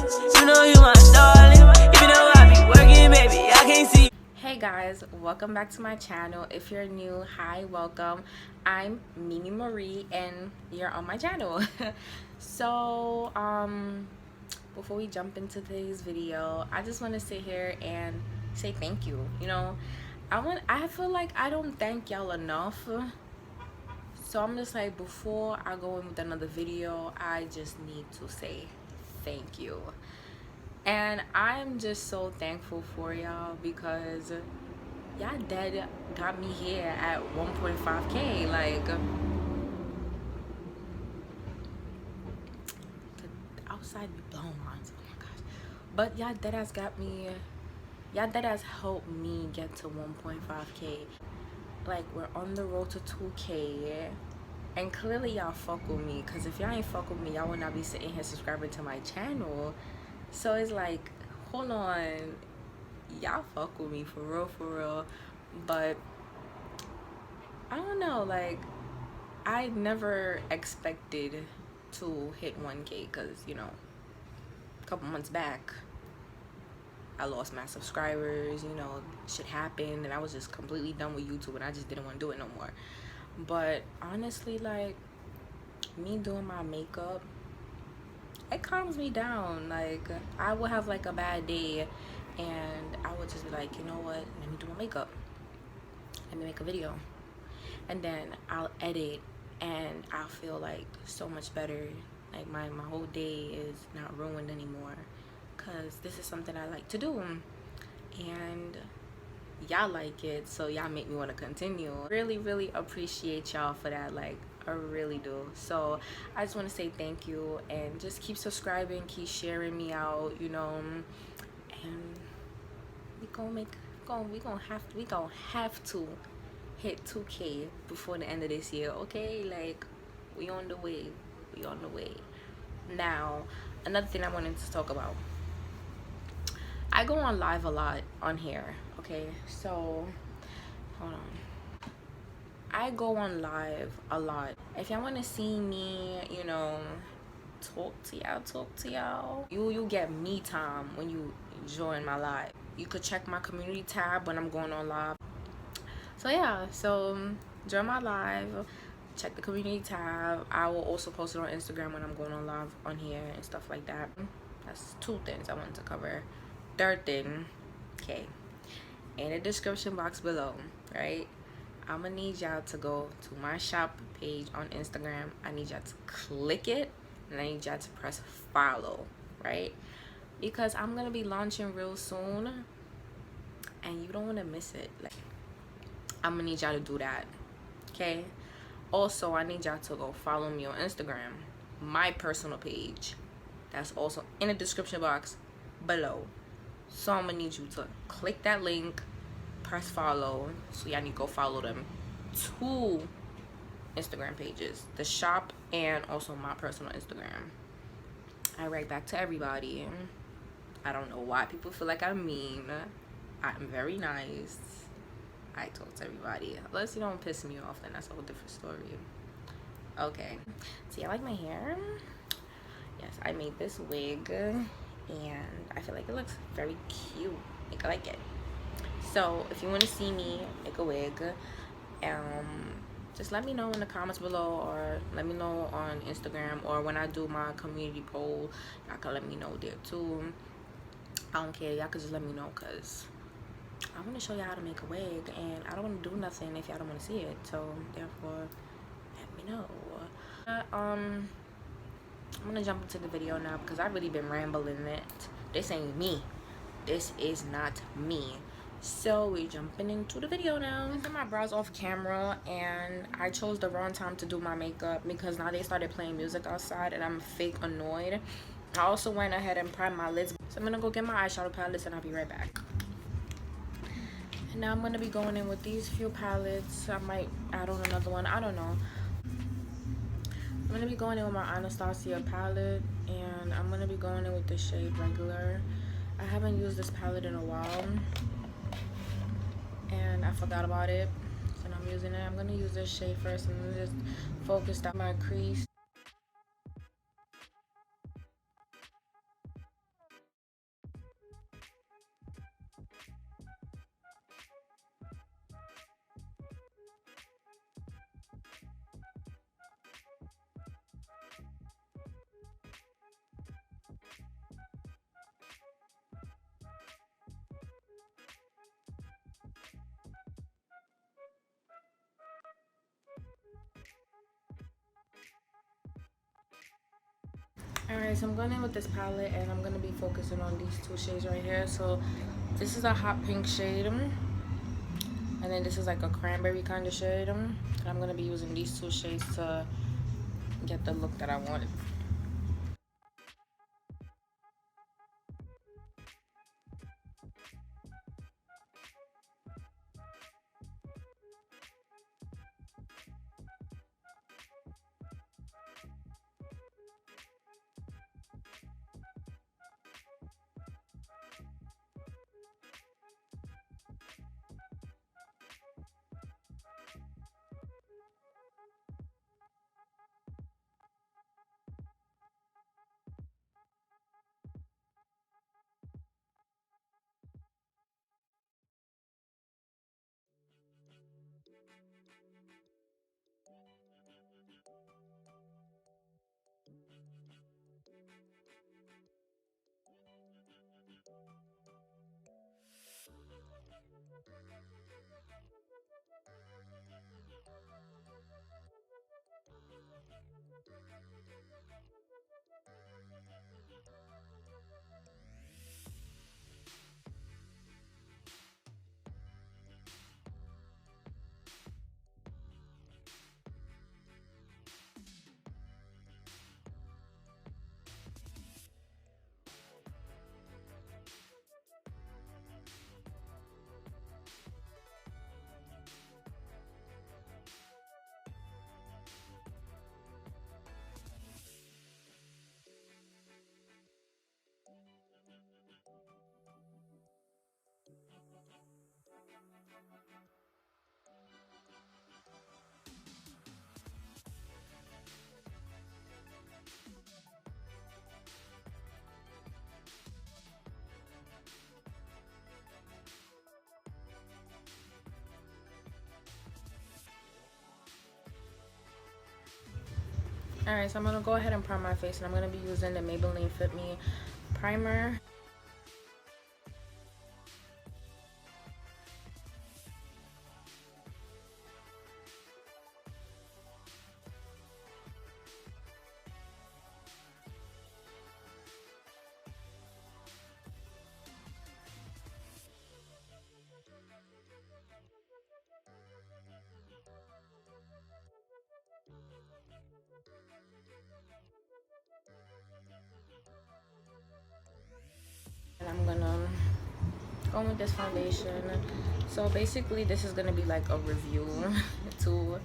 You know you my darling. Even though I be working, baby, I can't see. Hey guys, welcome back to my channel. If you're new, hi, welcome. I'm Mimi Marie and you're on my channel. So before we jump into today's video, I just want to sit here and say thank you. You know, I feel like I don't thank y'all enough. So I'm just like, before I go in with another video, I just need to say thank you. And I'm just so thankful for y'all because y'all dead got me here at 1.5k. Like, the outside be blowing lines. Oh my gosh. But y'all dead ass got me, y'all dead ass helped me get to 1.5k. Like, we're on the road to 2k. And clearly y'all fuck with me, because if y'all ain't fuck with me, y'all would not be sitting here subscribing to my channel. So it's like, hold on, y'all fuck with me for real. But I don't know, like, I never expected to hit 1k because, you know, a couple months back I lost my subscribers, you know, shit happened and I was just completely done with YouTube and I just didn't want to do it no more. But honestly, like, me doing my makeup, it calms me down. Like, I will have like a bad day and I would just be like, you know what, let me do my makeup, let me make a video, and then I'll edit and I'll feel like so much better. Like, my whole day is not ruined anymore because this is something I like to do and y'all like it, so y'all make me want to continue. Really appreciate y'all for that. Like, I really do. So I just want to say thank you and just keep subscribing, keep sharing me out, you know, and we gonna have to hit 2k before the end of this year, okay? Like, we on the way. Now, another thing I wanted to talk about, I go on live a lot on here, okay? So hold on, I go on live a lot. If y'all want to see me, you know, talk to y'all, you get me time when you join my live. You could check my community tab when I'm going on live. So yeah, so join my live, check the community tab. I will also post it on Instagram when I'm going on live on here and stuff like that. That's two things I wanted to cover. Third thing, okay, in the description box below, right, I'm gonna need y'all to go to my shop page on Instagram. I need y'all to click it and I need y'all to press follow, right? Because I'm gonna be launching real soon and you don't want to miss it. Like, I'm gonna need y'all to do that, okay? Also, I need y'all to go follow me on Instagram, my personal page. That's also in the description box below. So I'm gonna need you to click that link, press follow. So y'all need to go follow them two Instagram pages, the shop and also my personal Instagram. I write back to everybody. I don't know why people feel like I'm mean. I'm very nice. I talk to everybody. Unless you don't piss me off, then that's a whole different story. Okay, so y'all like my hair? Yes, I made this wig and I feel like it looks very cute. Like, I like it. So if you want to see me make a wig, just let me know in the comments below, or let me know on Instagram, or when I do my community poll, y'all can let me know there too. I don't care, y'all can just let me know, because I want to show y'all how to make a wig and I don't want to do nothing if y'all don't want to see it. So therefore, let me know. I'm gonna jump into the video now because I've really been rambling it. This ain't me. This is not me. So we're jumping into the video now. I did my brows off camera and I chose the wrong time to do my makeup because now they started playing music outside and I'm fake annoyed. I also went ahead and primed my lids. So I'm gonna go get my eyeshadow palettes and I'll be right back. And now I'm gonna be going in with these few palettes. I might add on another one, I don't know. I'm gonna be going in with my Anastasia palette and I'm gonna be going in with the shade Regular. I haven't used this palette in a while and I forgot about it, so I'm using it. I'm gonna use this shade first and then just focus on my crease. Alright, so I'm going in with this palette and I'm going to be focusing on these two shades right here. So this is a hot pink shade, and then this is like a cranberry kind of shade. And I'm going to be using these two shades to get the look that I wanted. Alright, so I'm going to go ahead and prime my face, and I'm going to be using the Maybelline Fit Me primer. And I'm gonna go with this foundation. So basically this is gonna be like a review too.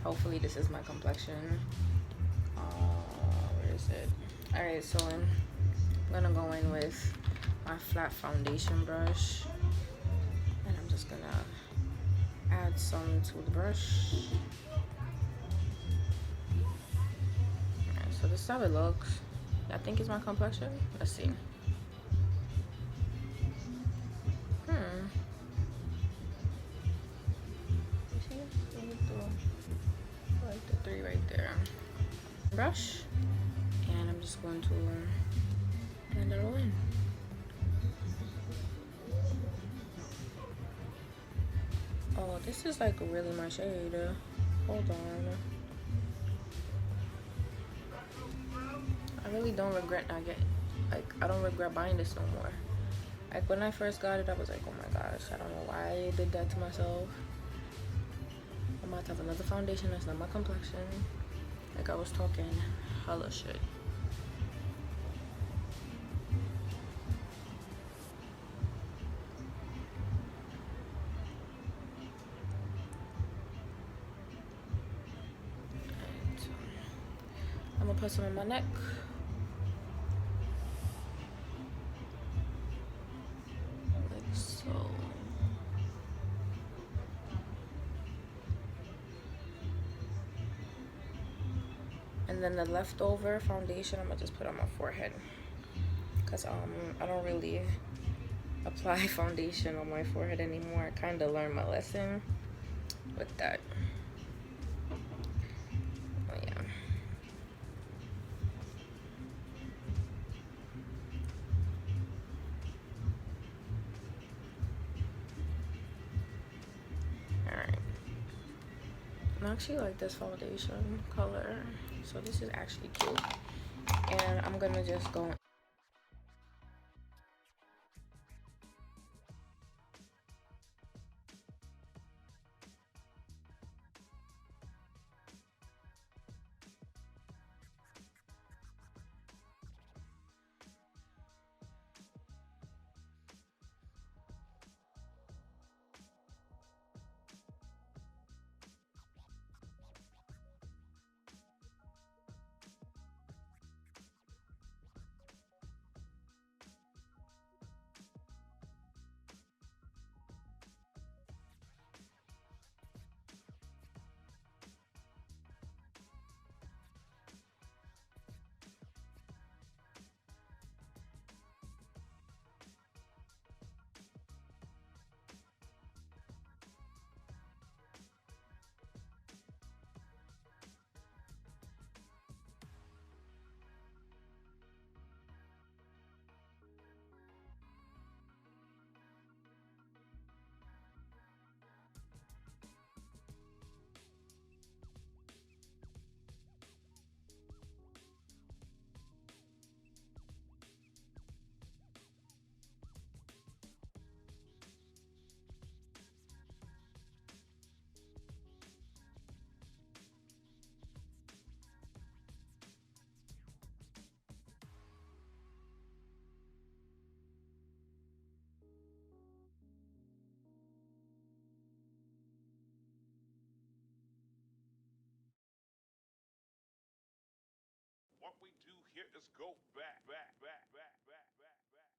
Hopefully this is my complexion. Where is it? Alright, so I'm gonna go in with my flat foundation brush, and I'm just gonna add some to the brush. Alright, so this is how it looks. I think it's my complexion. Let's see. Like the three right there. Brush, and I'm just going to blend it all in. Oh, this is like really my shade. Hold on. I really don't regret not getting, like, I don't regret buying this no more. Like, when I first got it, I was like, oh my gosh, I don't know why I did that to myself. I'm about to have another foundation that's not my complexion. Like, I was talking hella shit. And I'm gonna put some on my neck. Like so. And then the leftover foundation I'm gonna just put on my forehead, because I don't really apply foundation on my forehead anymore. I kind of learned my lesson with that. Oh yeah. Alright, I actually like this foundation color, so this is actually cute. and I'm gonna just go. What we do here is go back, back, back, back, back, back, back, back.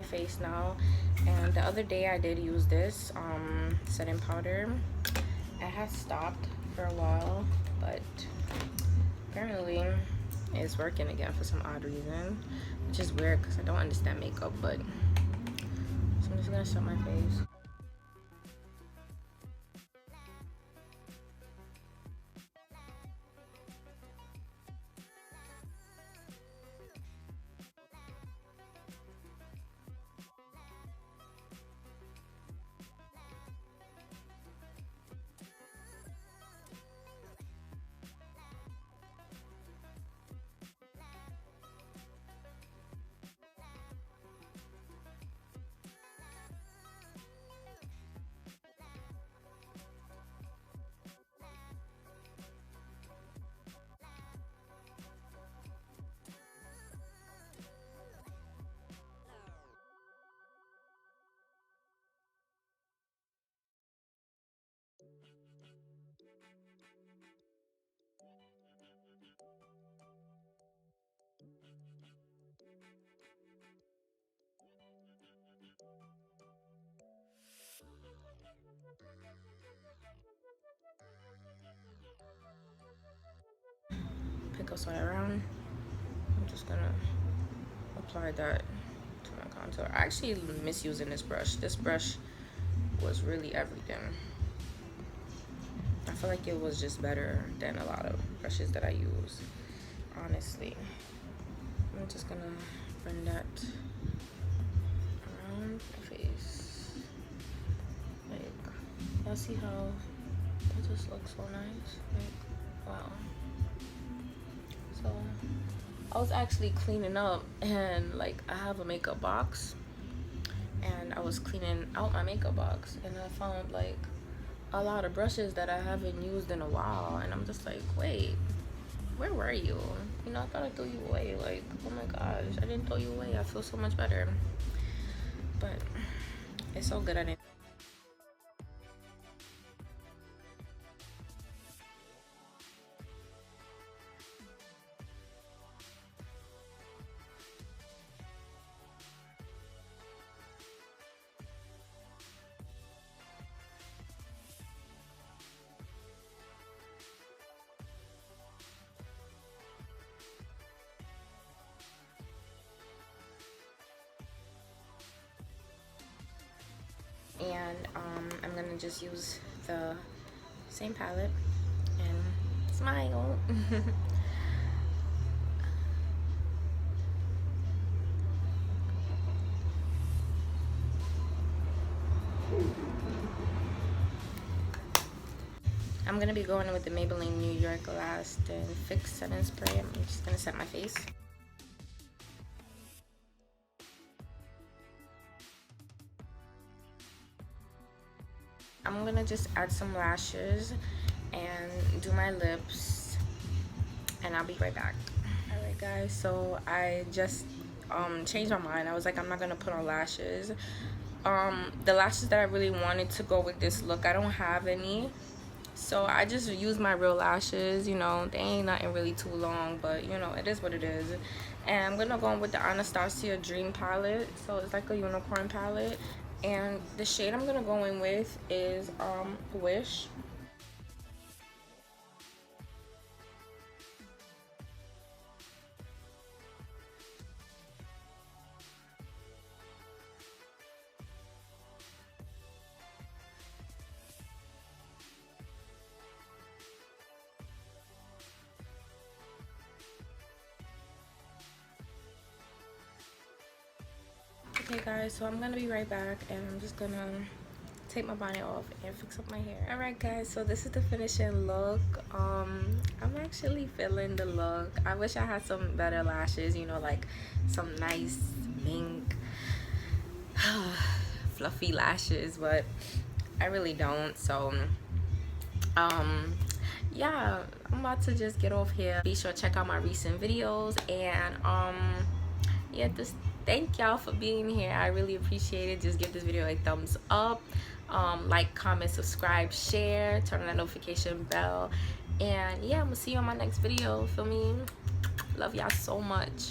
Face now, and the other day I did use this setting powder. I had stopped for a while, but apparently it's working again for some odd reason, which is weird because I don't understand makeup. But so I'm just gonna set my face. Pick a side around. I'm just gonna apply that to my contour. I actually miss using this brush. This brush was really everything. I feel like it was just better than a lot of brushes that I use, honestly. I'm just gonna bring that around my face. Like, y'all see how that just looks so nice? Like, wow. So I was actually cleaning up, and like I have a makeup box, and I was cleaning out my makeup box, and I found like a lot of brushes that I haven't used in a while, and I'm just like, wait, where were you? You know, I thought I threw you away. Like, oh my gosh, I didn't throw you away. I feel so much better. But it's so good. I didn't. and I'm gonna just use the same palette and smile. I'm gonna be going with the Maybelline New York Last and Fix Setting Spray. I'm just gonna set my face. I'm gonna just add some lashes and do my lips, and I'll be right back. Alright guys, so I just changed my mind. I was like, I'm not gonna put on lashes. The lashes that I really wanted to go with this look, I don't have any, so I just use my real lashes. You know, they ain't nothing really too long, but you know, it is what it is. And I'm gonna go in with the Anastasia Dream palette, so it's like a unicorn palette, and the shade I'm gonna go in with is Wish. Okay guys, so I'm gonna be right back, and I'm just gonna take my bonnet off and fix up my hair. All right guys, so this is the finishing look. I'm actually feeling the look. I wish I had some better lashes, you know, like some nice mink fluffy lashes, but I really don't. So yeah, I'm about to just get off here. Be sure to check out my recent videos, and yeah, just thank y'all for being here. I really appreciate it. Just give this video a thumbs up, like, comment, subscribe, share, turn on that notification bell, and yeah, I'm gonna see you on my next video. Feel me? Love y'all so much.